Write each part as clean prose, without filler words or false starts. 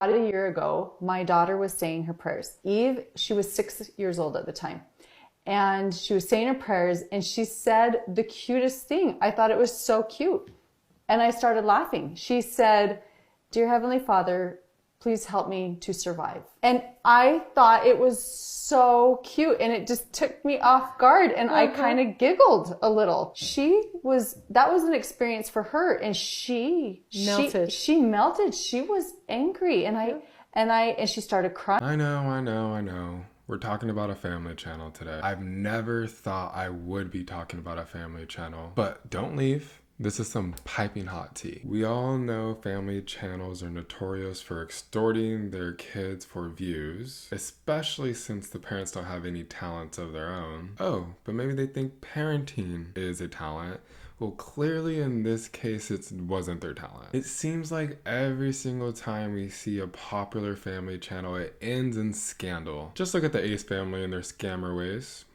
About a year ago, my daughter was saying her prayers. Eve, she was 6 years old at the time. And she was saying her prayers and she said the cutest thing. I thought it was so cute. And I started laughing. She said, "Dear Heavenly Father, please help me to survive." And I thought it was so cute and it just took me off guard and I kind of giggled a little. That was an experience for her and she melted. She melted. She was angry and she started crying. I know. We're talking about a family channel today. I've never thought I would be talking about a family channel, but don't leave. This is some piping hot tea. We all know family channels are notorious for extorting their kids for views, especially since the parents don't have any talents of their own. Oh, but maybe they think parenting is a talent. Well, clearly in this case, it wasn't their talent. It seems like every single time we see a popular family channel, it ends in scandal. Just look at the Ace family and their scammer ways.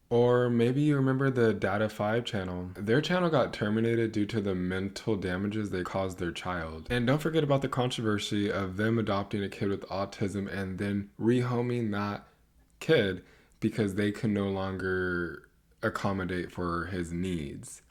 Or maybe you remember the Data 5 channel. Their channel got terminated due to the mental damages they caused their child. And don't forget about the controversy of them adopting a kid with autism and then rehoming that kid because they could no longer accommodate for his needs.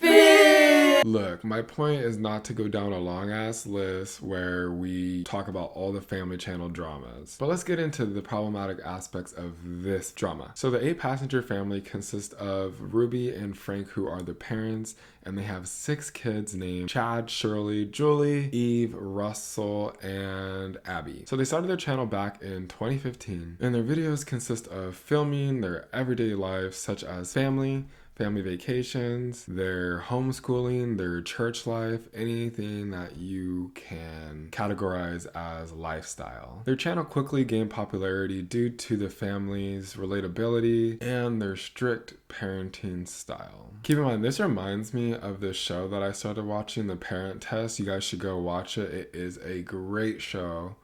Look, my point is not to go down a long ass list where we talk about all the family channel dramas, but let's get into the problematic aspects of this drama. So the 8-passenger family consists of Ruby and Frank, who are the parents, and they have 6 kids named Chad, Shirley, Julie, Eve, Russell, and Abby. So they started their channel back in 2015, and their videos consist of filming their everyday lives such as family vacations, their homeschooling, their church life, anything that you can categorize as lifestyle. Their channel quickly gained popularity due to the family's relatability and their strict parenting style. Keep in mind, this reminds me of this show that I started watching, The Parent Test. You guys should go watch it. It is a great show.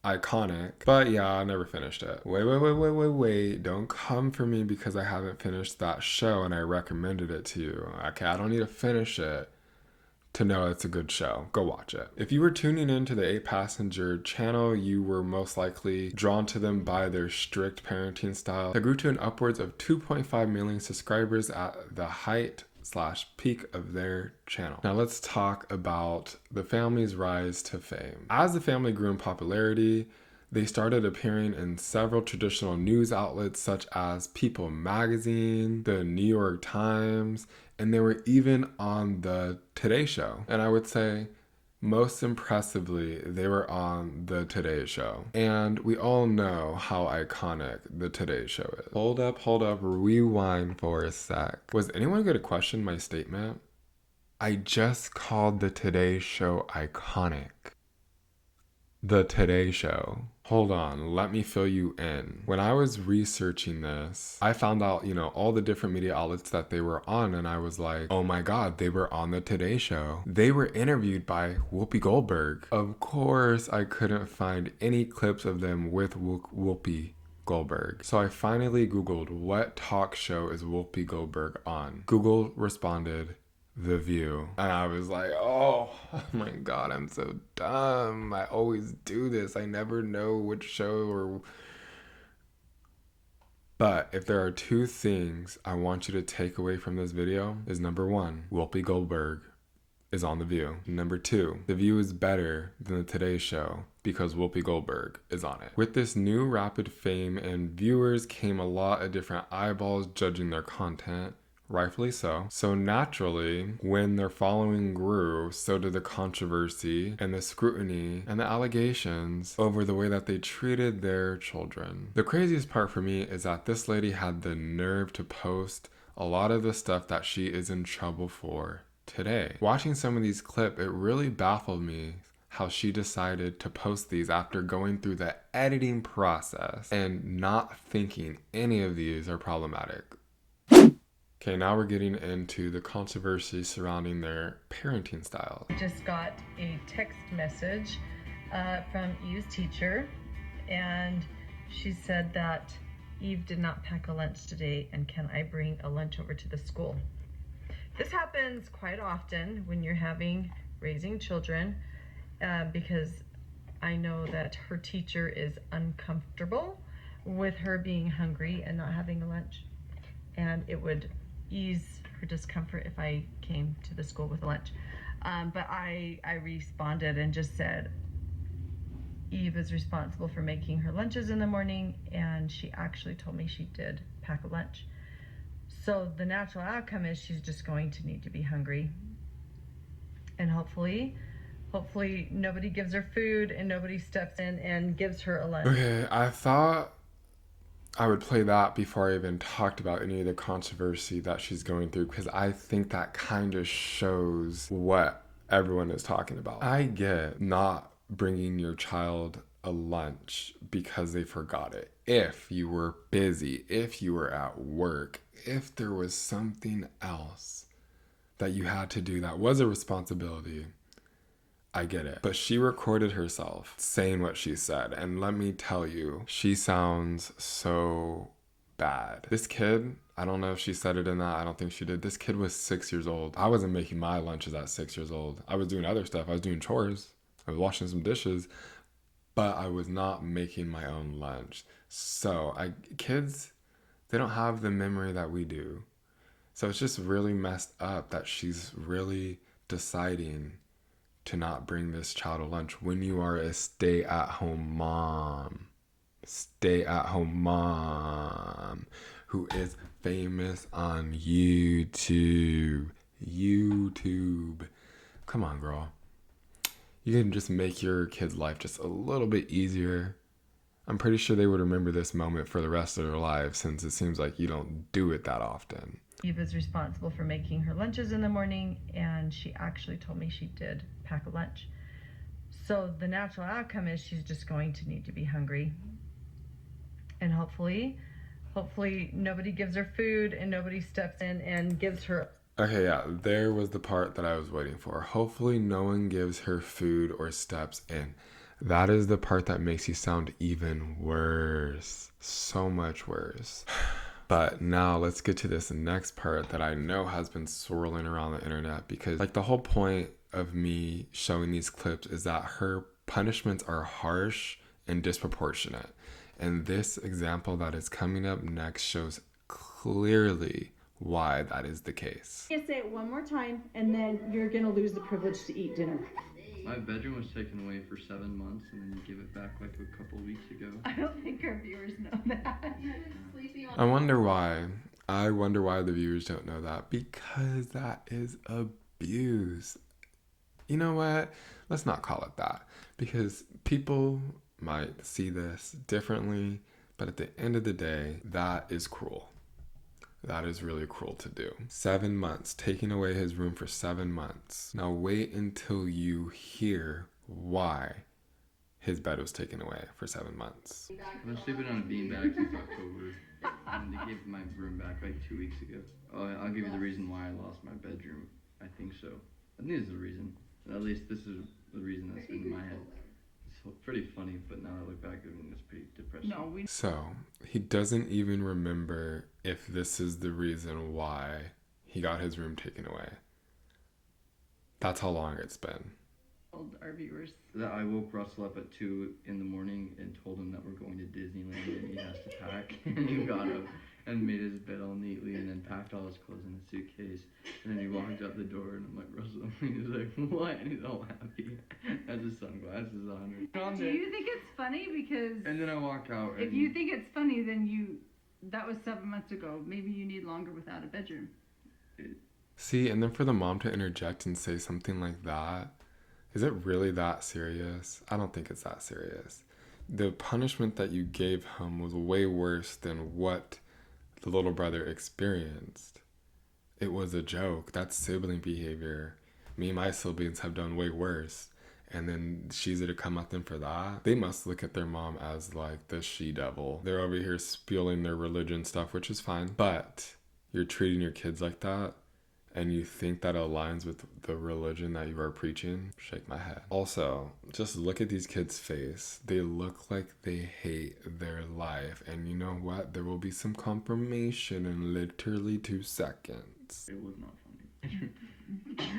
Iconic, but yeah, I never finished it. Wait, don't come for me because I haven't finished that show and I recommended it to you. Okay, I don't need to finish it to know it's a good show. Go watch it. If you were tuning into the 8-passenger channel, you were most likely drawn to them by their strict parenting style that grew to an upwards of 2.5 million subscribers at the height/peak of their channel. Now let's talk about the family's rise to fame. As the family grew in popularity, they started appearing in several traditional news outlets such as People magazine, the New York Times, and they were even on the Today Show. And I would say most impressively, they were on the Today Show. And we all know how iconic the Today Show is. Hold up, rewind for a sec. Was anyone going to question my statement? I just called the Today Show iconic. The Today Show. Hold on, let me fill you in. When I was researching this, I found out, all the different media outlets that they were on, and I was like, oh my God, they were on the Today Show. They were interviewed by Whoopi Goldberg. Of course, I couldn't find any clips of them with Whoopi Goldberg. So I finally Googled, what talk show is Whoopi Goldberg on? Google responded, The View. And I was like, oh my God, I'm so dumb. I always do this. I never know which show But if there are 2 things I want you to take away from this video is number 1, Whoopi Goldberg is on The View. Number 2, The View is better than the Today Show because Whoopi Goldberg is on it. With this new rapid fame and viewers came a lot of different eyeballs judging their content. Rightfully so. So naturally, when their following grew, so did the controversy and the scrutiny and the allegations over the way that they treated their children. The craziest part for me is that this lady had the nerve to post a lot of the stuff that she is in trouble for today. Watching some of these clips, it really baffled me how she decided to post these after going through the editing process and not thinking any of these are problematic. Okay, now we're getting into the controversy surrounding their parenting style. I just got a text message from Eve's teacher, and she said that Eve did not pack a lunch today, and can I bring a lunch over to the school? This happens quite often when you're raising children, because I know that her teacher is uncomfortable with her being hungry and not having a lunch. And it would ease her discomfort if I came to the school with a lunch. But I responded and just said, Eve is responsible for making her lunches in the morning, and she actually told me she did pack a lunch. So the natural outcome is she's just going to need to be hungry. And hopefully nobody gives her food and nobody steps in and gives her a lunch. Okay, I thought I would play that before I even talked about any of the controversy that she's going through, because I think that kind of shows what everyone is talking about. I get not bringing your child a lunch because they forgot it. If you were busy, if you were at work, if there was something else that you had to do that was a responsibility, I get it. But she recorded herself saying what she said. And let me tell you, she sounds so bad. This kid, I don't know if she said it in that. I don't think she did. This kid was 6 years old. I wasn't making my lunches at 6 years old. I was doing other stuff. I was doing chores. I was washing some dishes. But I was not making my own lunch. So kids, they don't have the memory that we do. So it's just really messed up that she's really deciding to not bring this child a lunch when you are a stay-at-home mom. Stay-at-home mom who is famous on YouTube. Come on, girl. You can just make your kid's life just a little bit easier. I'm pretty sure they would remember this moment for the rest of their lives, since it seems like you don't do it that often. Eve is responsible for making her lunches in the morning, and she actually told me she did pack a lunch. So the natural outcome is she's just going to need to be hungry. And hopefully nobody gives her food and nobody steps in and gives her... Okay, yeah, there was the part that I was waiting for. Hopefully no one gives her food or steps in. That is the part that makes you sound even worse. So much worse. But now let's get to this next part that I know has been swirling around the internet, because like the whole point of me showing these clips is that her punishments are harsh and disproportionate. And this example that is coming up next shows clearly why that is the case. I'm gonna say it one more time, and then you're gonna lose the privilege to eat dinner. My bedroom was taken away for 7 months, and then you give it back like a couple weeks ago. I don't think our viewers know that. I wonder why. I wonder why the viewers don't know that. Because that is abuse. You know what? Let's not call it that. Because people might see this differently, but at the end of the day, that is cruel. That is really cruel to do. 7 months, taking away his room for 7 months. Now wait until you hear why his bed was taken away for 7 months. I've been sleeping on a beanbag since October, and they gave my room back like 2 weeks ago. I'll give you the reason why I lost my bedroom. I think so. I think this is the reason. At least this is the reason that's in my head. It's pretty funny, but now I look back, I mean, it's pretty depressing. So, he doesn't even remember if this is the reason why he got his room taken away. That's how long it's been. Our viewers. That I woke Russell up at 2 in the morning and told him that we're going to Disneyland and he has to pack. And he got up and made his bed all neatly and then packed all his clothes in a suitcase. And then he walked out the door and I'm like, Russell, and he's like, what? And he's all happy. Has his sunglasses on. Do you think it's funny? Because And then I walk out. if you think it's funny, then that was 7 months ago. Maybe you need longer without a bedroom. See, and then for the mom to interject and say something like that, is it really that serious? I don't think it's that serious. The punishment that you gave him was way worse than what the little brother experienced. It was a joke. That's sibling behavior. Me and my siblings have done way worse. And then she's to come at them for that. They must look at their mom as like the she-devil. They're over here spewing their religion stuff, which is fine. But you're treating your kids like that, and you think that aligns with the religion that you are preaching? Shake my head. Also, just look at these kids' face. They look like they hate their life. And you know what? There will be some confirmation in literally 2 seconds. It was not funny.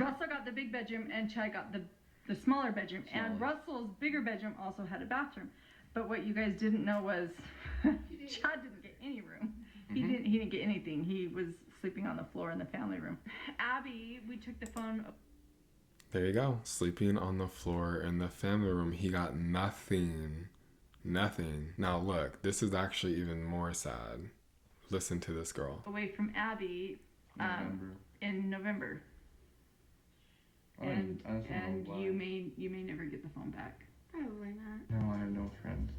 Russell got the big bedroom and Chad got the the smaller bedroom, and Smaller. Russell's bigger bedroom also had a bathroom. But what you guys didn't know was Chad didn't get any room. He didn't get anything. He was sleeping on the floor in the family room. Abby, we took the phone. There you go. Sleeping on the floor in the family room. He got nothing. Nothing. Now look, this is actually even more sad. Listen to this girl. Away from Abby in November. And I just don't know why. you may never get the phone back. Probably not. No, I have no friends.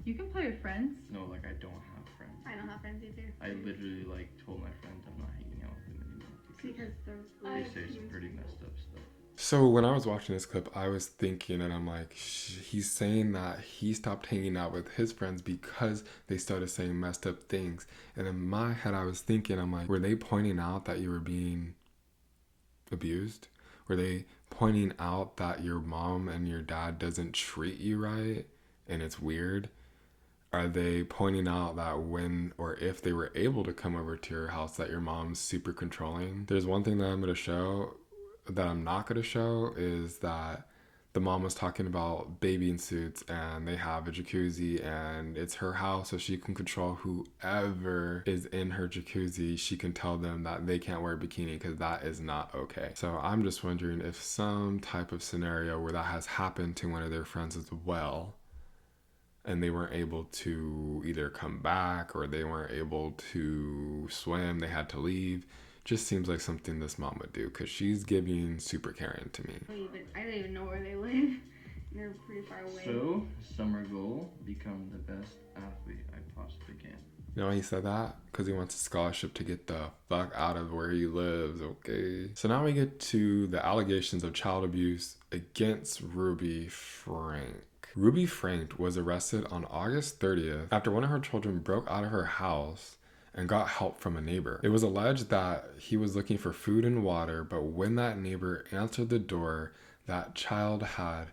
You can play with friends. No, like I don't have friends. I don't have friends either. I literally like told my friends I'm not hanging out with them anymore Because they say some pretty messed up stuff. So when I was watching this clip, I was thinking, and I'm like, he's saying that he stopped hanging out with his friends because they started saying messed up things. And in my head, I was thinking, I'm like, were they pointing out that you were being abused? Were they pointing out that your mom and your dad doesn't treat you right and it's weird? Are they pointing out that when or if they were able to come over to your house that your mom's super controlling? There's one thing that I'm going to show that I'm not going to show is that the mom was talking about bathing suits and they have a jacuzzi and it's her house, so she can control whoever is in her jacuzzi. She can tell them that they can't wear a bikini because that is not okay. So I'm just wondering if some type of scenario where that has happened to one of their friends as well, and they weren't able to either come back or they weren't able to swim, they had to leave. Just seems like something this mom would do because she's giving super caring to me. I don't even know where they live. They're pretty far away. So, summer goal, become the best athlete I possibly can. You know why he said that? Because he wants a scholarship to get the fuck out of where he lives, okay? So now we get to the allegations of child abuse against Ruby Frank. Ruby Frank was arrested on August 30th after one of her children broke out of her house and got help from a neighbor. It was alleged that he was looking for food and water, but when that neighbor answered the door, that child had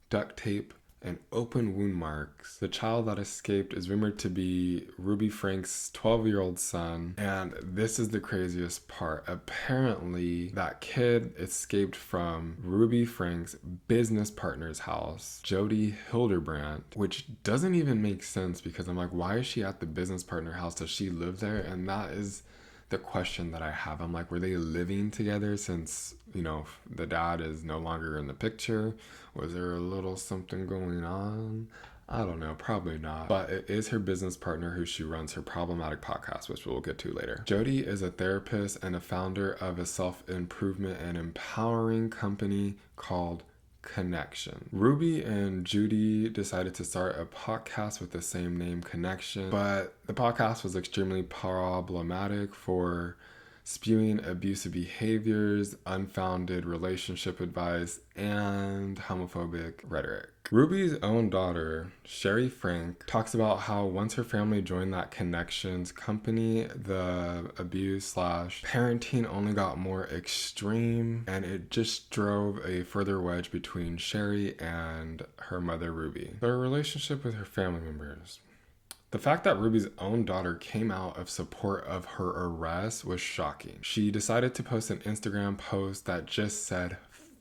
duct tape and open wound marks. The child that escaped is rumored to be Ruby Frank's 12-year-old son, and this is the craziest part. Apparently, that kid escaped from Ruby Frank's business partner's house, Jody Hildebrandt, which doesn't even make sense because I'm like, why is she at the business partner house? Does she live there? And that is the question that I have. I'm like, were they living together since, you know, the dad is no longer in the picture? Was there a little something going on? I don't know, probably not. But it is her business partner who she runs her problematic podcast, which we'll get to later. Jody is a therapist and a founder of a self-improvement and empowering company called Connection. Ruby and Judy decided to start a podcast with the same name, Connection, but the podcast was extremely problematic for spewing abusive behaviors, unfounded relationship advice, and homophobic rhetoric. Ruby's own daughter, Sherry Frank, talks about how once her family joined that Connections company, the abuse / parenting only got more extreme, and it just drove a further wedge between Sherry and her mother, Ruby. Their relationship with her family members. The fact that Ruby's own daughter came out of support of her arrest was shocking. She decided to post an Instagram post that just said,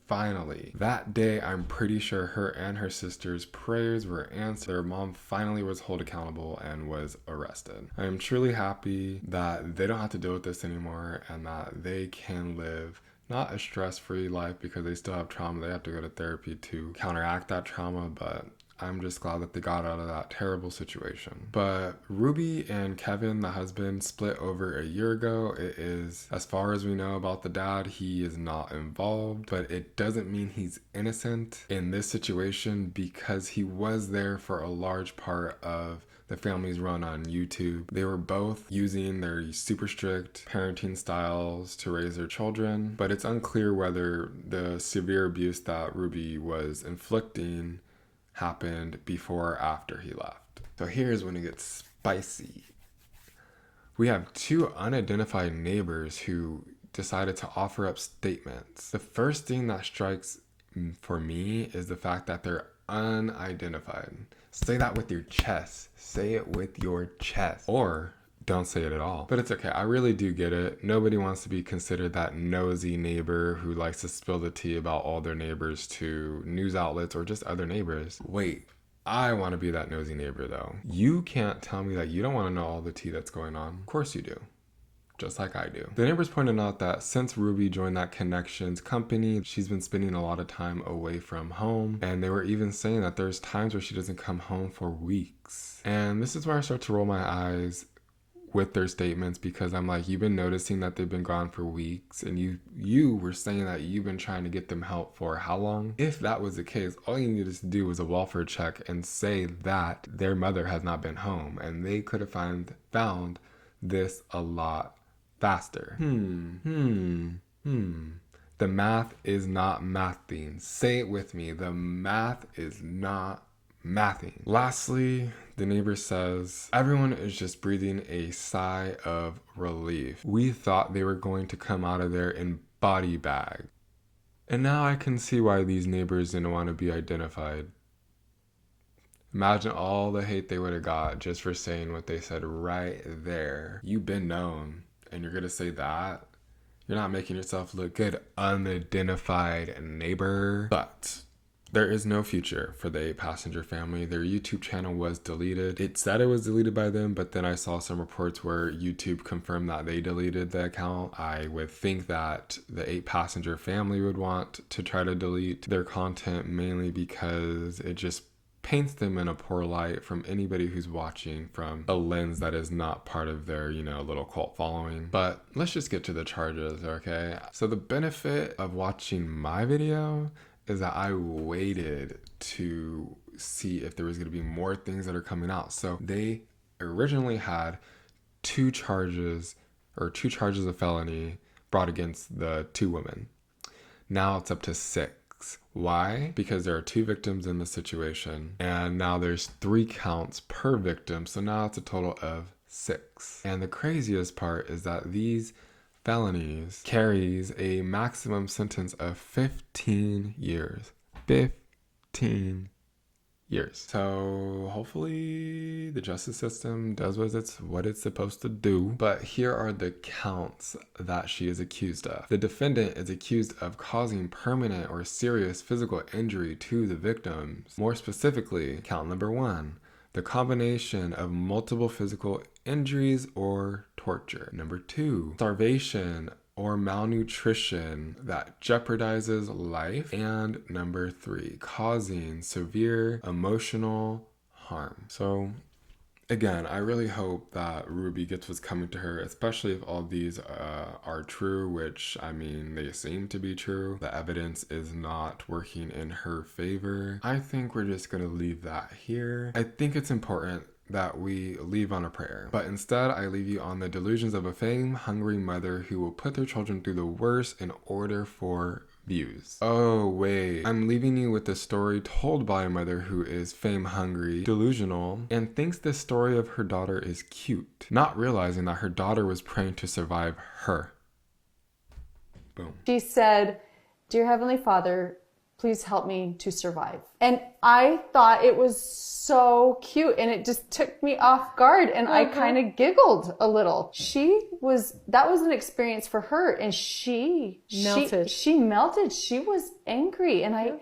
finally. That day, I'm pretty sure her and her sister's prayers were answered. Their mom finally was held accountable and was arrested. I am truly happy that they don't have to deal with this anymore and that they can live not a stress-free life because they still have trauma. They have to go to therapy to counteract that trauma, but I'm just glad that they got out of that terrible situation. But Ruby and Kevin, the husband, split over a year ago. It is, as far as we know about the dad, he is not involved, but it doesn't mean he's innocent in this situation because he was there for a large part of the family's run on YouTube. They were both using their super strict parenting styles to raise their children, but it's unclear whether the severe abuse that Ruby was inflicting happened before or after he left. So here's when it gets spicy. We have two unidentified neighbors who decided to offer up statements. The first thing that strikes for me is the fact that they're unidentified. Say that with your chest. Say it with your chest. Or don't say it at all. But it's okay. I really do get it. Nobody wants to be considered that nosy neighbor who likes to spill the tea about all their neighbors to news outlets or just other neighbors. Wait. I want to be that nosy neighbor though. You can't tell me that you don't want to know all the tea that's going on. Of course you do. Just like I do. The neighbors pointed out that since Ruby joined that Connections company, she's been spending a lot of time away from home. And they were even saying that there's times where she doesn't come home for weeks. And this is where I start to roll my eyes with their statements, because I'm like, you've been noticing that they've been gone for weeks, and you were saying that you've been trying to get them help for how long? If that was the case, all you needed to do was a welfare check and say that their mother has not been home, and they could have found this a lot faster. The math is not mathing. Say it with me. The math is not mathing. Lastly, the neighbor says, everyone is just breathing a sigh of relief. We thought they were going to come out of there in body bag. And now I can see why these neighbors didn't want to be identified. Imagine all the hate they would have got just for saying what they said right there. You've been known, and you're going to say that? You're not making yourself look good, unidentified neighbor. But there is no future for the 8-passenger family. Their YouTube channel was deleted. It said it was deleted by them, but then I saw some reports where YouTube confirmed that they deleted the account. I would think that the 8-passenger family would want to try to delete their content, mainly because it just paints them in a poor light from anybody who's watching from a lens that is not part of their, little cult following. But let's just get to the charges, okay? So the benefit of watching my video is that I waited to see if there was going to be more things that are coming out. So they originally had 2 charges of felony brought against the 2 women. Now it's up to 6. Why? Because there are 2 victims in the situation, and now there's 3 counts per victim. So now it's a total of 6. And the craziest part is that these felonies carries a maximum sentence of 15 years. 15 years. So hopefully the justice system does what it's supposed to do. But here are the counts that she is accused of. The defendant is accused of causing permanent or serious physical injury to the victims. More specifically, count number 1, the combination of multiple physical injuries or torture. Number 2, starvation or malnutrition that jeopardizes life. And number 3, causing severe emotional harm. So again, I really hope that Ruby gets what's coming to her, especially if all these are true, which, I mean, they seem to be true. The evidence is not working in her favor. I think we're just going to leave that here. I think it's important that we leave on a prayer, but instead I leave you on the delusions of a fame-hungry mother who will put their children through the worst in order for views. Oh wait, I'm leaving you with the story told by a mother who is fame-hungry, delusional, and thinks the story of her daughter is cute, not realizing that her daughter was praying to survive her. Boom. She said, "Dear Heavenly Father, please help me to survive." And I thought it was so cute, and it just took me off guard, and I kind of giggled a little. That was an experience for her, and she melted. She was angry, and